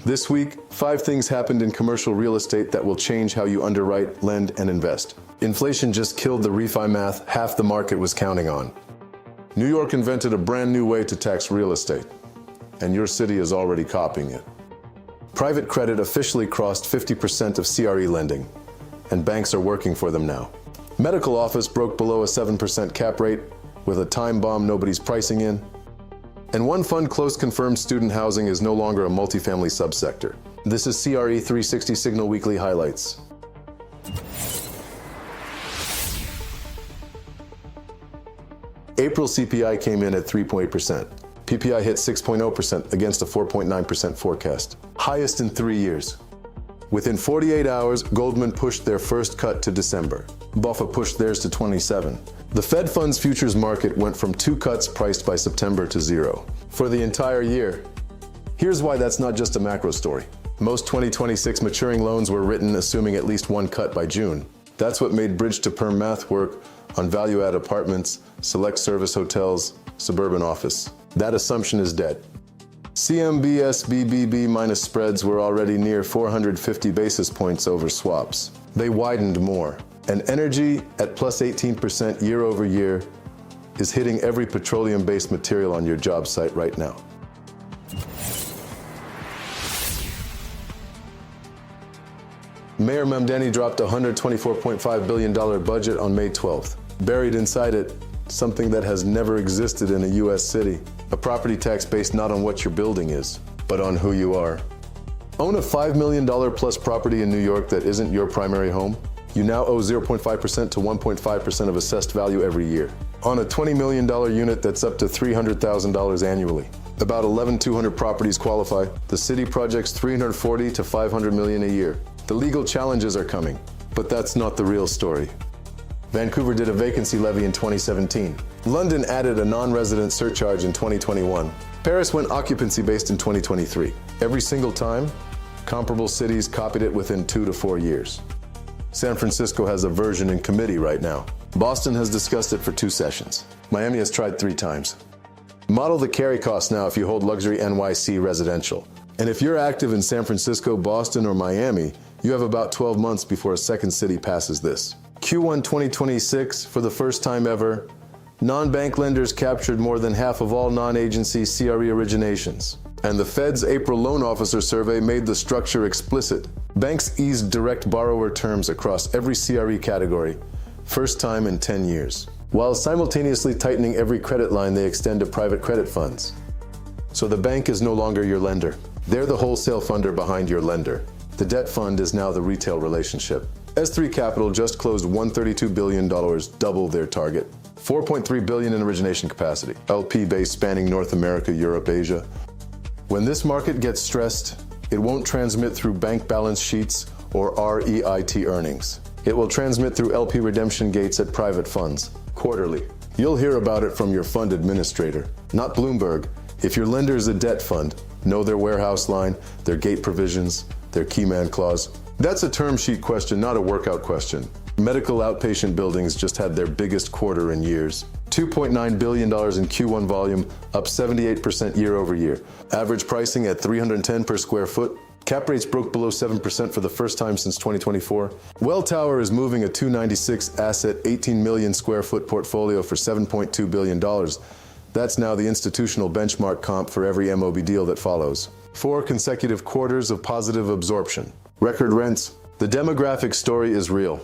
This week, 5 things happened in commercial real estate that will change how you underwrite, lend, and invest. Inflation just killed the refi math half the market was counting on. New York invented a brand new way to tax real estate, and your city is already copying it. Private credit officially crossed 50% of CRE lending, and banks are working for them now. Medical office broke below a 7% cap rate with a time bomb nobody's pricing in. And one fund close confirmed student housing is no longer a multifamily subsector. This is CRE 360 Signal Weekly Highlights. April CPI came in at 3.8%. PPI hit 6.0% against a 4.9% forecast. Highest in 3 years. Within 48 hours, Goldman pushed their first cut to December. BofA pushed theirs to 27. The Fed funds futures market went from 2 cuts priced by September to 0 for the entire year. Here's why that's not just a macro story. Most 2026 maturing loans were written assuming at least 1 cut by June. That's what made bridge-to-perm math work on value-add apartments, select service hotels, suburban office. That assumption is dead. CMBS BBB minus spreads were already near 450 basis points over swaps. They widened more. And energy at plus 18% year over year is hitting every petroleum-based material on your job site right now. Mayor Mamdani dropped a $124.5 billion budget on May 12th. Buried inside it, something that has never existed in a U.S. city. A property tax based not on what your building is, but on who you are. Own a $5 million plus property in New York that isn't your primary home? You now owe 0.5% to 1.5% of assessed value every year. On a $20 million unit that's up to $300,000 annually. About 1,200 properties qualify. The city projects $340 to $500 million a year. The legal challenges are coming, but that's not the real story. Vancouver did a vacancy levy in 2017. London added a non-resident surcharge in 2021. Paris went occupancy-based in 2023. Every single time, comparable cities copied it within 2 to 4 years. San Francisco has a version in committee right now. Boston has discussed it for 2 sessions. Miami has tried 3 times. Model the carry cost now if you hold luxury NYC residential. And if you're active in San Francisco, Boston, or Miami, you have about 12 months before a second city passes this. Q1 2026, for the first time ever, non-bank lenders captured more than half of all non-agency CRE originations. And the Fed's April loan officer survey made the structure explicit. Banks eased direct borrower terms across every CRE category, first time in 10 years, while simultaneously tightening every credit line they extend to private credit funds. So the bank is no longer your lender. They're the wholesale funder behind your lender. The debt fund is now the retail relationship. S3 Capital just closed $132 billion, double their target. $4.3 billion in origination capacity, LP base spanning North America, Europe, Asia. When this market gets stressed, it won't transmit through bank balance sheets or REIT earnings. It will transmit through LP redemption gates at private funds, quarterly. You'll hear about it from your fund administrator, not Bloomberg. If your lender is a debt fund, know their warehouse line, their gate provisions, their key man clause. That's a term sheet question, not a workout question. Medical outpatient buildings just had their biggest quarter in years. $2.9 billion in Q1 volume, up 78% year over year. Average pricing at $310 per square foot. Cap rates broke below 7% for the first time since 2024. Welltower is moving a 296 asset, 18 million square foot portfolio for $7.2 billion. That's now the institutional benchmark comp for every MOB deal that follows. 4 consecutive quarters of positive absorption. Record rents. The demographic story is real.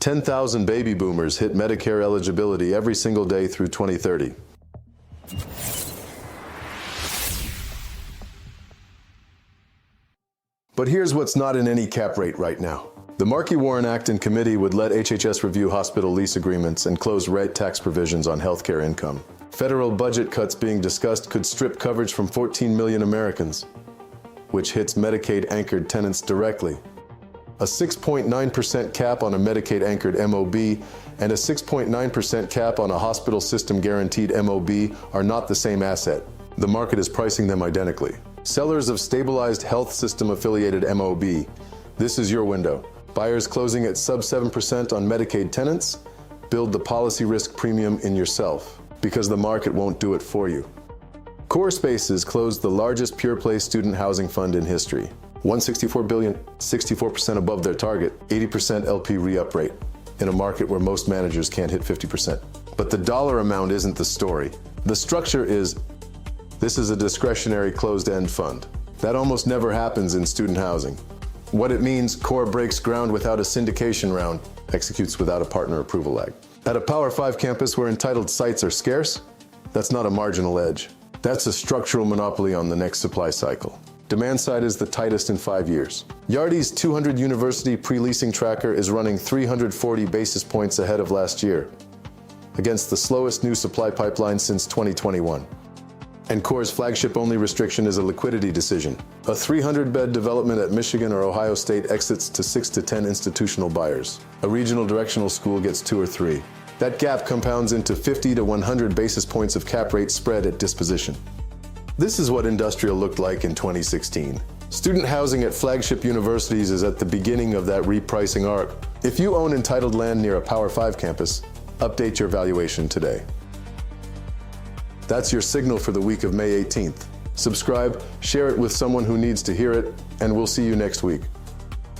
10,000 baby boomers hit Medicare eligibility every single day through 2030. But here's what's not in any cap rate right now. The Markey-Warren Act in committee would let HHS review hospital lease agreements and close rate tax provisions on healthcare income. Federal budget cuts being discussed could strip coverage from 14 million Americans, which hits Medicaid-anchored tenants directly. A 6.9% cap on a Medicaid-anchored MOB and a 6.9% cap on a hospital system-guaranteed MOB are not the same asset. The market is pricing them identically. Sellers of stabilized health system-affiliated MOB, this is your window. Buyers closing at sub 7% on Medicaid tenants, build the policy risk premium in yourself, because the market won't do it for you. Core Spaces closed the largest pure-play student housing fund in history. $164 billion, 64% above their target, 80% LP re-up rate, in a market where most managers can't hit 50%. But the dollar amount isn't the story. The structure is, this is a discretionary closed-end fund. That almost never happens in student housing. What it means, Core breaks ground without a syndication round, executes without a partner approval lag. At a Power 5 campus where entitled sites are scarce, that's not a marginal edge. That's a structural monopoly on the next supply cycle. Demand side is the tightest in 5 years. Yardy's 200 University pre-leasing tracker is running 340 basis points ahead of last year, against the slowest new supply pipeline since 2021. And Core's flagship-only restriction is a liquidity decision. A 300-bed development at Michigan or Ohio State exits to 6 to 10 institutional buyers. A regional directional school gets 2 or 3. That gap compounds into 50 to 100 basis points of cap rate spread at disposition. This is what industrial looked like in 2016. Student housing at flagship universities is at the beginning of that repricing arc. If you own entitled land near a Power 5 campus, update your valuation today. That's your signal for the week of May 18th. Subscribe, share it with someone who needs to hear it, and we'll see you next week.